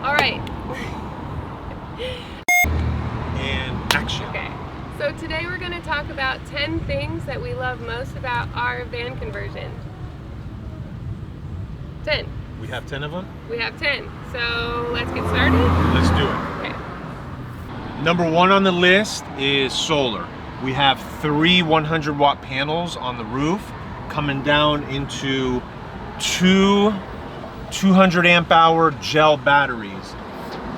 All right. And action. Okay. So today we're going to talk about 10 things that we love most about our van conversion. 10. We have 10 of them? We have 10. So let's get started. Let's do it. Okay. Number 1 on the list is solar. We have 3 100-watt panels on the roof coming down into 2 200 amp hour gel batteries.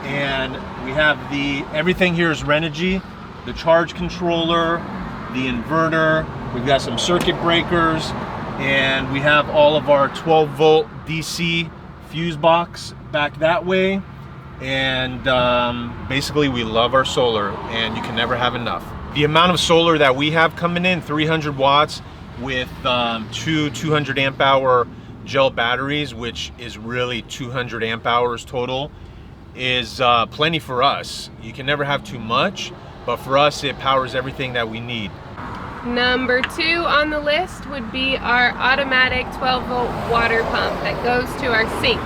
And we have everything here is Renogy, the charge controller, the inverter, we've got some circuit breakers, and we have all of our 12 volt DC fuse box back that way. And basically we love our solar, and you can never have enough. The amount of solar that we have coming in, 300 watts with 2 200 amp hour gel batteries, which is really 200 amp hours total, is plenty for us. You can never have too much, but for us it powers everything that we need. Number 2 on the list would be our automatic 12 volt water pump that goes to our sink.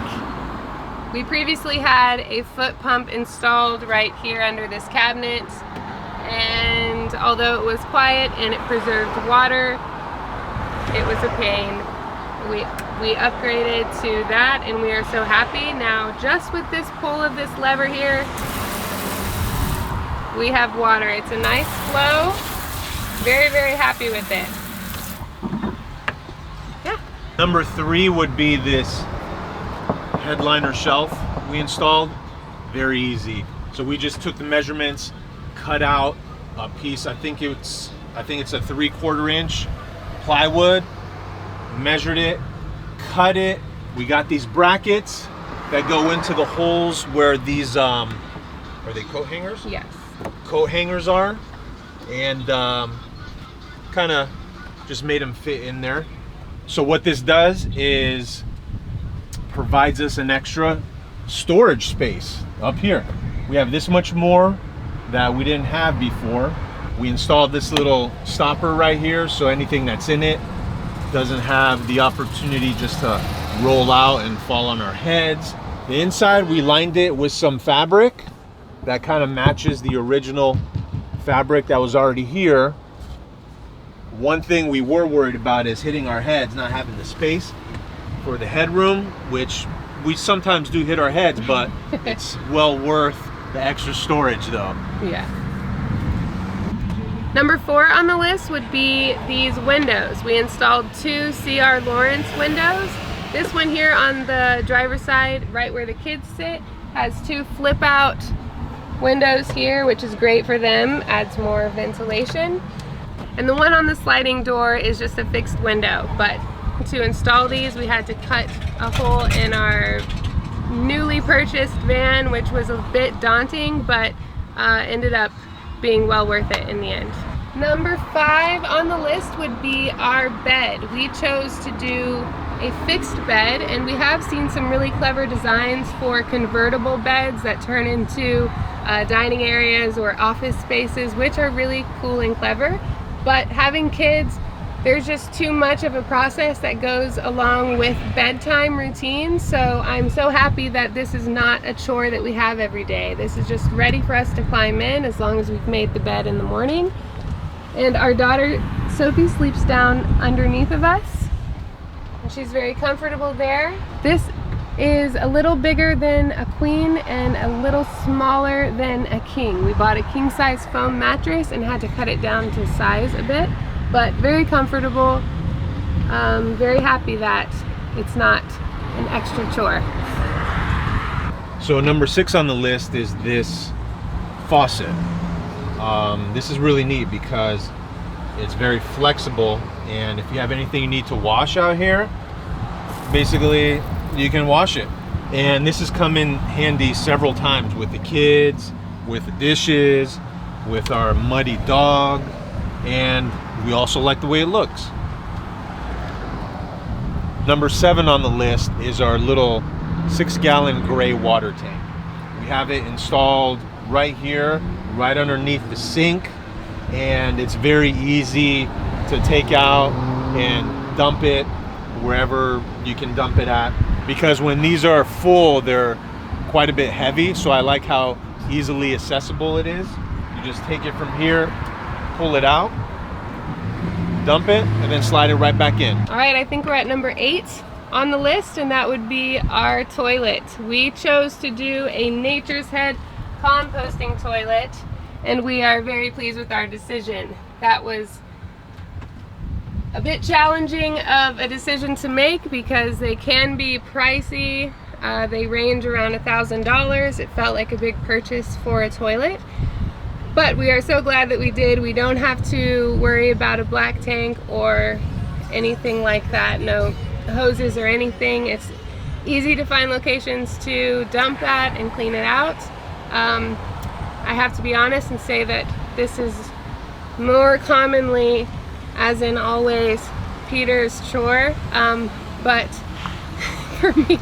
We previously had a foot pump installed right here under this cabinet, and although it was quiet and it preserved water, it was a pain. We upgraded to that, and we are so happy. Now, just with this pull of this lever here, we have water. It's a nice flow. Very, very happy with it. Yeah. Number 3 would be this headliner shelf we installed. Very easy. So we just took the measurements, cut out a piece, I think it's a 3/4 inch plywood, measured it, cut it. We got these brackets that go into the holes where these are they coat hangers? Yes. Coat hangers are, and kind of just made them fit in there. So what this does is provides us an extra storage space up here. We have this much more that we didn't have before. We installed this little stopper right here, so anything that's in it doesn't have the opportunity just to roll out and fall on our heads. The inside, we lined it with some fabric that kind of matches the original fabric that was already here. One thing we were worried about is hitting our heads, not having the space for the headroom, which we sometimes do hit our heads, but it's well worth the extra storage though. Yeah. Number 4 on the list would be these windows. We installed 2 C.R. Lawrence windows. This one here on the driver's side, right where the kids sit, has 2 flip out windows here, which is great for them, adds more ventilation. And the one on the sliding door is just a fixed window, but to install these we had to cut a hole in our newly purchased van, which was a bit daunting, but ended up being well worth it in the end. Number 5 on the list would be our bed. We chose to do a fixed bed, and we have seen some really clever designs for convertible beds that turn into dining areas or office spaces, which are really cool and clever. But having kids, there's just too much of a process that goes along with bedtime routines, so I'm so happy that this is not a chore that we have every day. This is just ready for us to climb in as long as we've made the bed in the morning. And our daughter Sophie sleeps down underneath of us, and she's very comfortable there. This is a little bigger than a queen and a little smaller than a king. We bought a king size foam mattress and had to cut it down to size a bit, but very comfortable. Very happy that it's not an extra chore. So number 6 on the list is this faucet. This is really neat because it's very flexible, and if you have anything you need to wash out here, basically you can wash it. And this has come in handy several times with the kids, with the dishes, with our muddy dog, and we also like the way it looks. Number 7 on the list is our little 6-gallon gray water tank. We have it installed right here, right underneath the sink, and it's very easy to take out and dump it wherever you can dump it at, because when these are full, they're quite a bit heavy, so I like how easily accessible it is. You just take it from here, pull it out, dump it, and then slide it right back in. All right, I think we're at number 8 on the list, and that would be our toilet. We chose to do a Nature's Head composting toilet, and we are very pleased with our decision. That was a bit challenging of a decision to make because they can be pricey. They range around $1,000. It felt like a big purchase for a toilet, but we are so glad that we did. We don't have to worry about a black tank or anything like that. No hoses or anything. It's easy to find locations to dump that and clean it out. I have to be honest and say that this is more commonly, as in always, Peter's chore, but for me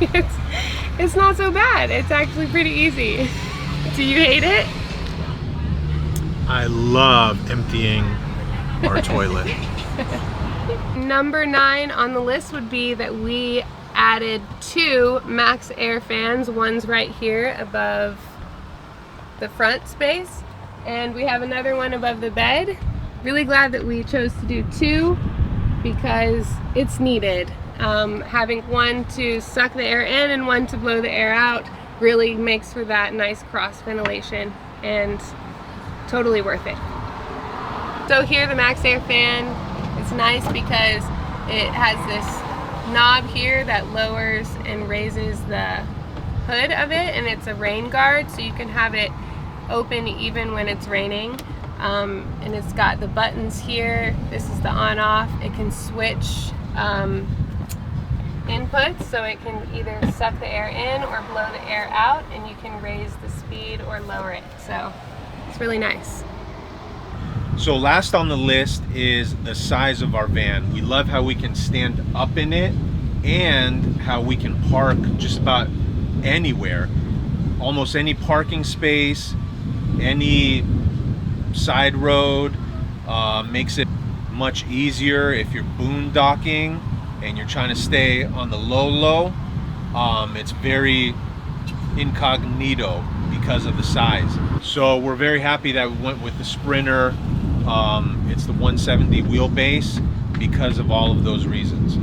it's not so bad. It's actually pretty easy. Do you hate it? I love emptying our toilet. Number 9 on the list would be that we added 2 Max Air fans. One's right here above the front space, and we have another one above the bed. Really glad that we chose to do 2 because it's needed. Having one to suck the air in and one to blow the air out really makes for that nice cross ventilation, and totally worth it. So here, the Max Air fan, it's nice because it has this knob here that lowers and raises the hood of it, and it's a rain guard, so you can have it open even when it's raining. And it's got the buttons here. This is the on off. It can switch inputs, so it can either suck the air in or blow the air out, and you can raise the speed or lower it. So it's really nice. So last on the list is the size of our van. We love how we can stand up in it and how we can park just about anywhere. Almost any parking space, any side road. Makes it much easier if you're boondocking and you're trying to stay on the low. It's very incognito because of the size. So we're very happy that we went with the Sprinter. It's the 170 wheelbase because of all of those reasons.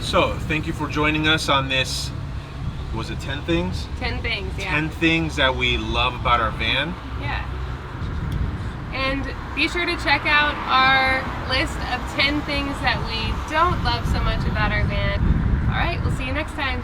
So thank you for joining us on this, was it 10 things? 10 things, yeah. 10 things that we love about our van. Yeah. And be sure to check out our list of 10 things that we don't love so much about our van. All right, we'll see you next time.